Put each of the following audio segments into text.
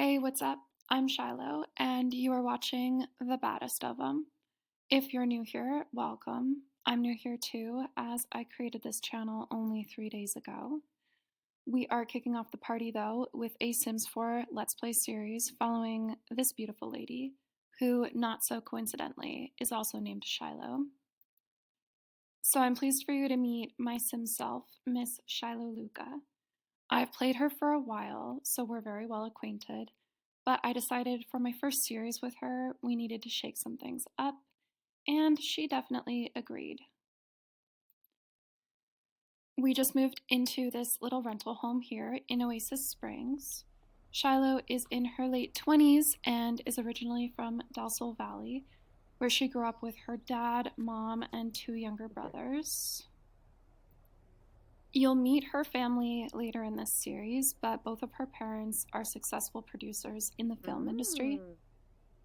Hey, what's up? I'm Shiloh, and you are watching The Baddest of Them. If you're new here, welcome. I'm new here too, as I created this channel only 3 days ago. We are kicking off the party though with a Sims 4 Let's Play series following this beautiful lady, who, not so coincidentally, is also named Shiloh. So I'm pleased for you to meet my Sim self, Miss Shiloh Luca. I've played her for a while, so we're very well acquainted, but I decided for my first series with her, we needed to shake some things up, and she definitely agreed. We just moved into this little rental home here in Oasis Springs. Shiloh is in her late 20s and is originally from Del Sol Valley, where she grew up with her dad, mom, and 2 younger brothers. You'll meet her family later in this series, but both of her parents are successful producers in the film industry.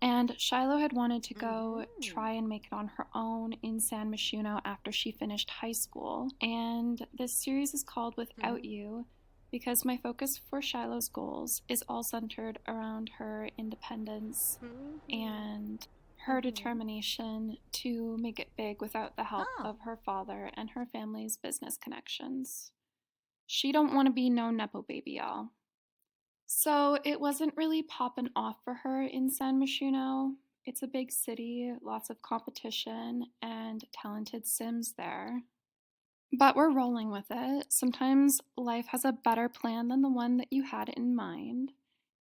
And Shiloh had wanted to go try and make it on her own in San Myshuno after she finished high school. And this series is called Without You because my focus for Shiloh's goals is all centered around her independence and her determination to make it big without the help of her father and her family's business connections. She don't want to be no nepo baby, y'all. So it wasn't really popping off for her in San Myshuno. It's a big city, lots of competition, and talented Sims there. But we're rolling with it. Sometimes life has a better plan than the one that you had in mind.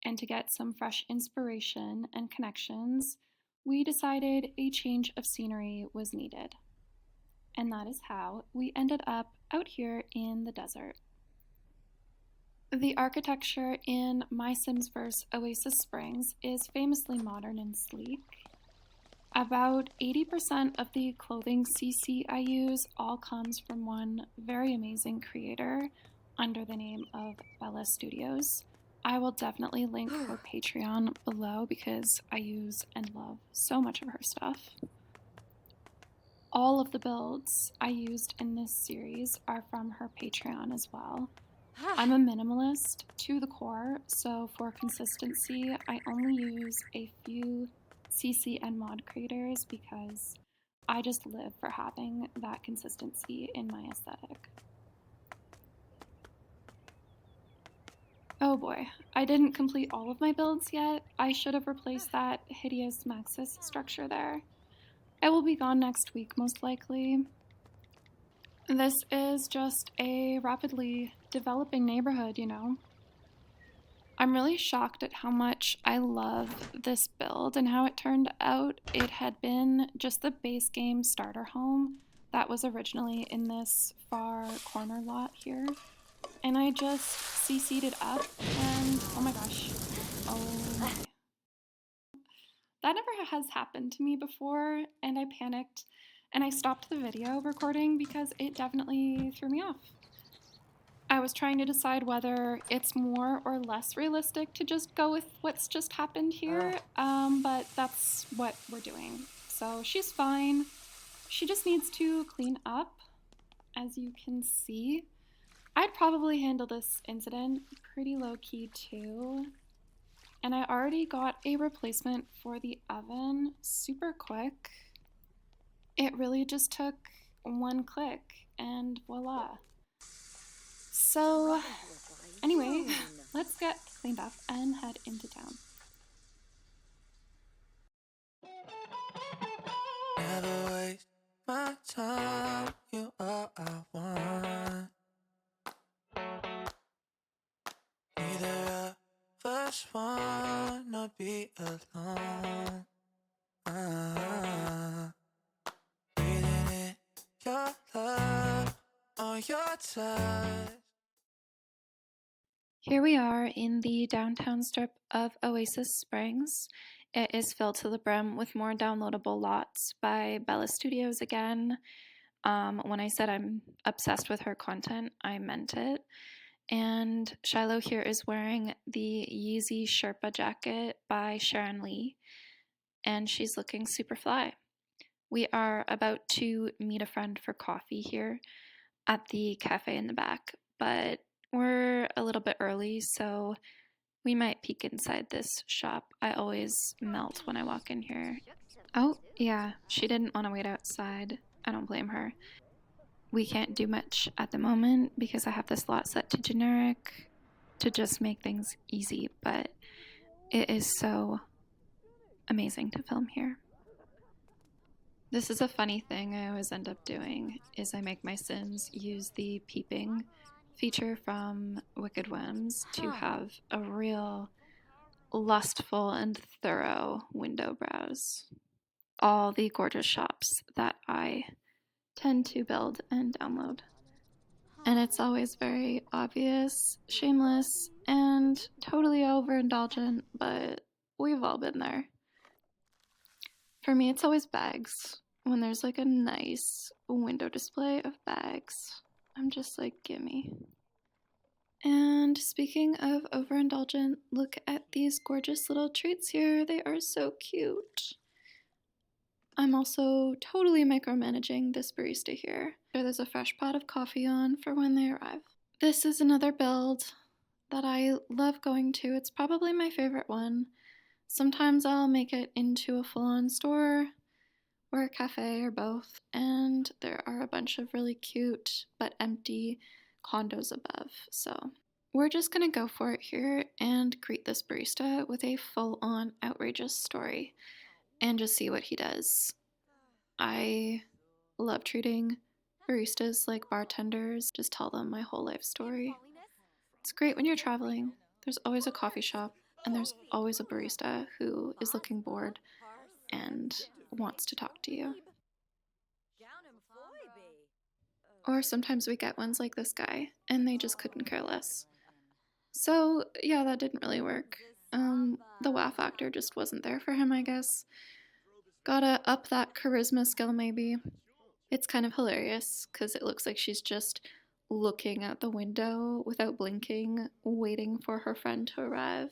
And to get some fresh inspiration and connections, we decided a change of scenery was needed. And that is how we ended up out here in the desert. The architecture in my Simsverse Oasis Springs is famously modern and sleek. About 80% of the clothing CC I use all comes from one very amazing creator under the name of Bella Studios. I will definitely link her Patreon below because I use and love so much of her stuff. All of the builds I used in this series are from her Patreon as well. I'm a minimalist to the core, so for consistency, I only use a few CC and mod creators because I just live for having that consistency in my aesthetic. Oh boy, I didn't complete all of my builds yet. I should have replaced that hideous Maxis structure there. I will be gone next week, most likely. This is just a rapidly developing neighborhood, you know. I'm really shocked at how much I love this build and how it turned out. It had been just the base game starter home that was originally in this far corner lot here. And I just CC'd it up and oh my gosh, oh my. That never has happened to me before and I panicked and I stopped the video recording because it definitely threw me off. I was trying to decide whether it's more or less realistic to just go with what's just happened here, but that's what we're doing. So she's fine. She just needs to clean up, as you can see. I'd probably handle this incident pretty low-key too. And I already got a replacement for the oven super quick. It really just took one click and voila. So anyway, let's get cleaned up and head into town. Never waste my time, you all I want. Neither of us wanna be alone. Breathing in your love on your touch. Here we are in the downtown strip of Oasis Springs. It is filled to the brim with more downloadable lots by Bella Studios again. When I said I'm obsessed with her content, I meant it. And Shiloh here is wearing the Yeezy Sherpa jacket by Sharon Lee, and she's looking super fly. We are about to meet a friend for coffee here at the cafe in the back, but we're a little bit early, so We might peek inside this shop. I always melt when I walk in here. Oh, yeah, she didn't want to wait outside. I don't blame her. We can't do much at the moment because I have this lot set to generic to just make things easy, but it is so amazing to film here. This is a funny thing I always end up doing is I make my Sims use the peeping feature from Wicked Whims to have a real lustful and thorough window browse. All the gorgeous shops that I tend to build and download. And it's always very obvious, shameless, and totally overindulgent, but we've all been there. For me, it's always bags. When there's like a nice window display of bags, I'm just like, gimme. And speaking of overindulgent, look at these gorgeous little treats here. They are so cute. I'm also totally micromanaging this barista here. There's a fresh pot of coffee on for when they arrive. This is another build that I love going to. It's probably my favorite one. Sometimes I'll make it into a full-on store or a cafe or both, and there are a bunch of really cute but empty condos above. So we're just gonna go for it here and greet this barista with a full-on outrageous story and just see what he does. I love treating baristas like bartenders, just tell them my whole life story. It's great when you're traveling. There's always a coffee shop and there's always a barista who is looking bored and wants to talk to you. Or sometimes we get ones like this guy and they just couldn't care less. So yeah, that didn't really work. The wow factor just wasn't there for him, I guess. Gotta up that charisma skill maybe. It's kind of hilarious because it looks like she's just looking out the window without blinking, waiting for her friend to arrive,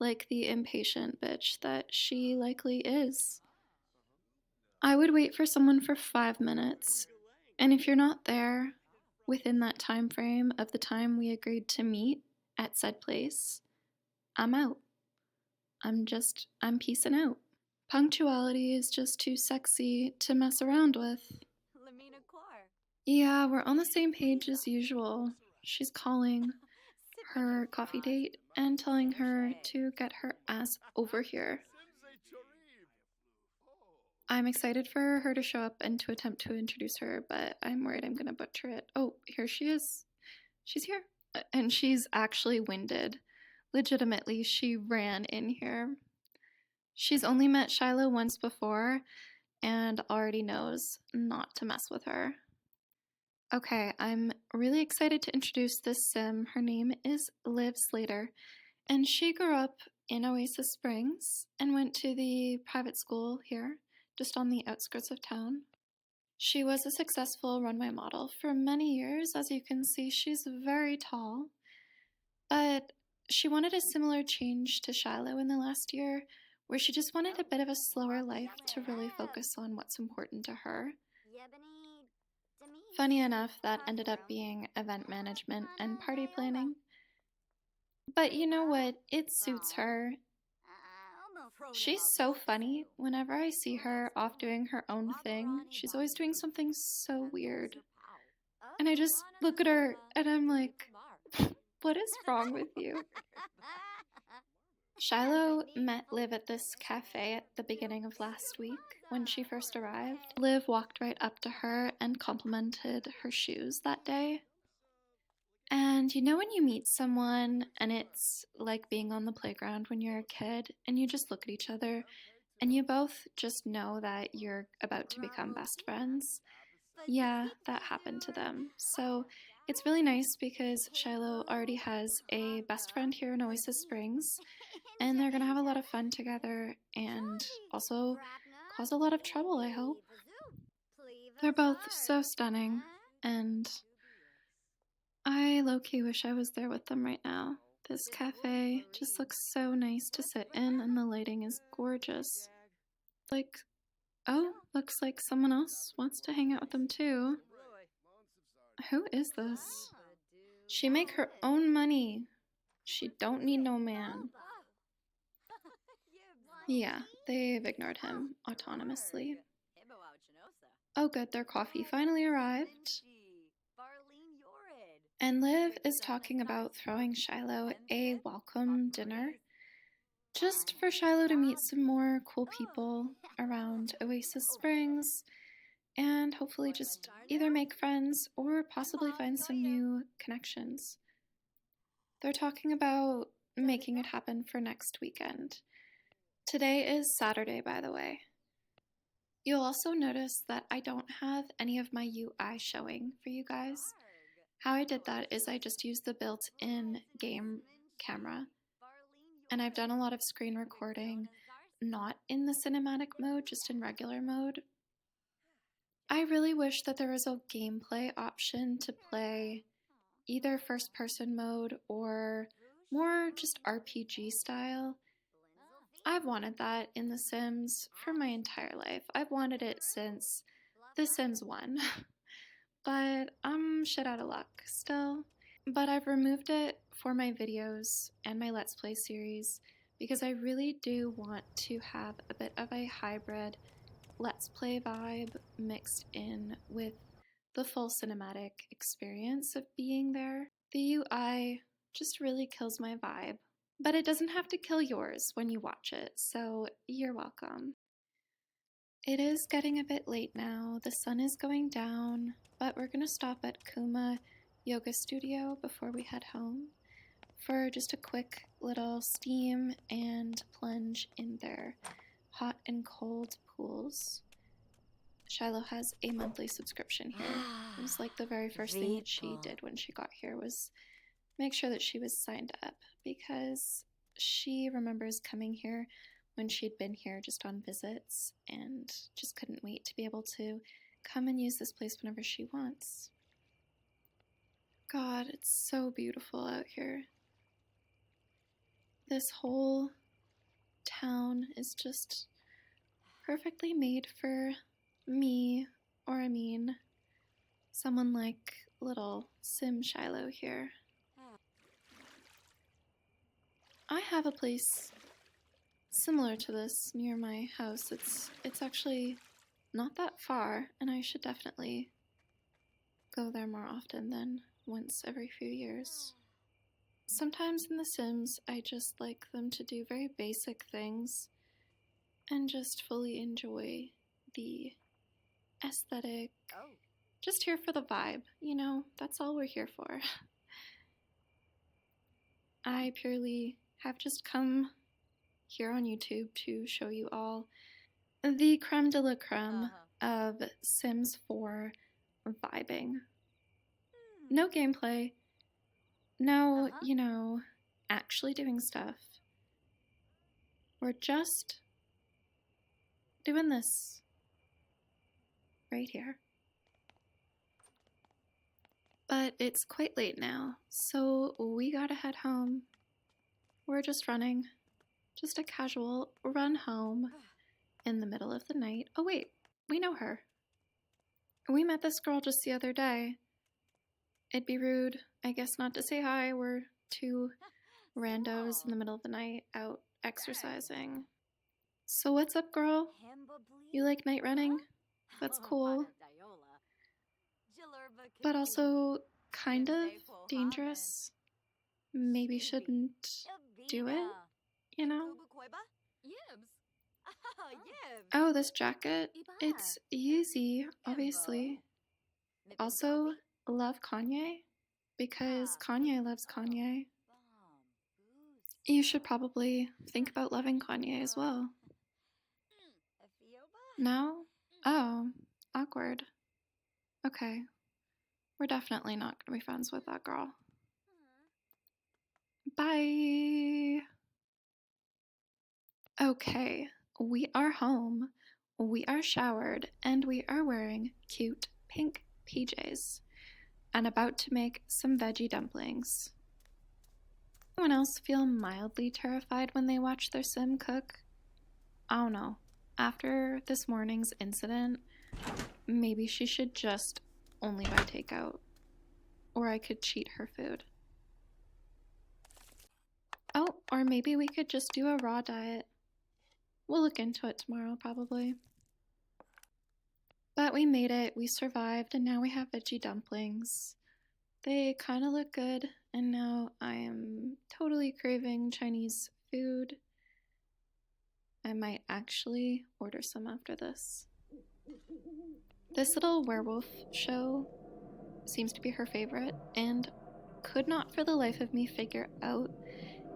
like the impatient bitch that she likely is. I would wait for someone for 5 minutes, and if you're not there within that time frame of the time we agreed to meet at said place, I'm out. I'm peacing out. Punctuality is just too sexy to mess around with. Yeah, we're on the same page as usual. She's calling her coffee date and telling her to get her ass over here. I'm excited for her to show up and to attempt to introduce her, but I'm worried I'm gonna butcher it. Oh, here she is. She's here. And she's actually winded. Legitimately, she ran in here. She's only met Shiloh once before and already knows not to mess with her. Okay, I'm really excited to introduce this sim. Her name is Liv Slater, and she grew up in Oasis Springs and went to the private school here, just on the outskirts of town. She was a successful runway model for many years. As you can see, she's very tall, but she wanted a similar change to Shiloh in the last year, where she just wanted a bit of a slower life to really focus on what's important to her. Funny enough, that ended up being event management and party planning. But you know what? It suits her. She's so funny. Whenever I see her off doing her own thing, she's always doing something so weird. And I just look at her and I'm like, what is wrong with you? Shiloh met Liv at this cafe at the beginning of last week when she first arrived. Liv walked right up to her and complimented her shoes that day. And you know when you meet someone and it's like being on the playground when you're a kid and you just look at each other and you both just know that you're about to become best friends? Yeah, that happened to them. So it's really nice because Shiloh already has a best friend here in Oasis Springs, and they're gonna have a lot of fun together and also cause a lot of trouble, I hope. They're both so stunning, and I low-key wish I was there with them right now. This cafe just looks so nice to sit in, and the lighting is gorgeous. Like, oh, looks like someone else wants to hang out with them too. Who is this? She make her own money. She don't need no man. Yeah, they've ignored him autonomously. Oh good, their coffee finally arrived. And Liv is talking about throwing Shiloh a welcome dinner, just for Shiloh to meet some more cool people around Oasis Springs and hopefully just either make friends or possibly find some new connections. They're talking about making it happen for next weekend. Today is Saturday, by the way. You'll also notice that I don't have any of my UI showing for you guys. How I did that is I just used the built-in game camera, and I've done a lot of screen recording, not in the cinematic mode, just in regular mode. I really wish that there was a gameplay option to play either first-person mode or more just RPG style. I've wanted that in The Sims for my entire life. I've wanted it since The Sims 1, but I'm shit out of luck still. But I've removed it for my videos and my Let's Play series because I really do want to have a bit of a hybrid Let's Play vibe mixed in with the full cinematic experience of being there. The UI just really kills my vibe, but it doesn't have to kill yours when you watch it, so you're welcome. It is getting a bit late now, the sun is going down, but we're gonna stop at Kuma Yoga Studio before we head home for just a quick little steam and plunge in their hot and cold pools. Shiloh has a monthly subscription here. It was like the very first thing that she did when she got here was make sure that she was signed up because she remembers coming here when she'd been here just on visits and just couldn't wait to be able to come and use this place whenever she wants. God, it's so beautiful out here. This whole town is just perfectly made for me, or I mean, someone like little Sim Shiloh here. I have a place similar to this near my house. It's actually not that far, and I should definitely go there more often than once every few years. Sometimes in The Sims, I just like them to do very basic things and just fully enjoy the aesthetic. Just here for the vibe, you know, that's all we're here for. I purely have just come here on YouTube to show you all the creme de la creme of Sims 4 vibing. No gameplay, no, you know, actually doing stuff. We're just doing this right here. But it's quite late now, so we gotta head home. We're just running. Just a casual run home in the middle of the night. Oh wait, we know her. We met this girl just the other day. It'd be rude, I guess, not to say hi. We're two randos in the middle of the night out exercising. So what's up, girl? You like night running? That's cool. But also kind of dangerous. Maybe shouldn't do it, you know? Oh, this jacket. It's Yeezy, obviously. Also, love Kanye, because Kanye loves Kanye. You should probably think about loving Kanye as well. No? Oh, awkward. Okay. We're definitely not gonna be friends with that girl. Bye! Okay, we are home, we are showered, and we are wearing cute pink PJs, and about to make some veggie dumplings. Anyone else feel mildly terrified when they watch their sim cook? I don't know. After this morning's incident, maybe she should just only buy takeout. Or I could cheat her food. Or maybe we could just do a raw diet. We'll look into it tomorrow, probably. But we made it, we survived, and now we have veggie dumplings. They kind of look good, and now I am totally craving Chinese food. I might actually order some after this. This little werewolf show seems to be her favorite, and could not for the life of me figure out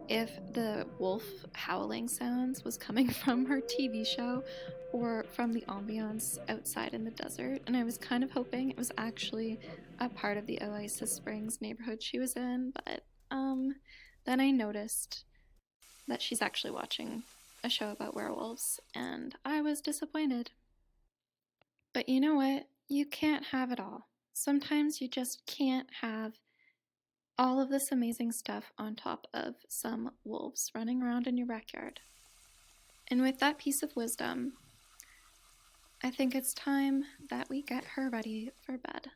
if the wolf howling sounds was coming from her TV show or from the ambiance outside in the desert. And I was kind of hoping it was actually a part of the Oasis Springs neighborhood she was in, but then I noticed that she's actually watching a show about werewolves, and I was disappointed. But you know what? You can't have it all. Sometimes you just can't have all of this amazing stuff on top of some wolves running around in your backyard. And with that piece of wisdom, I think it's time that we get her ready for bed.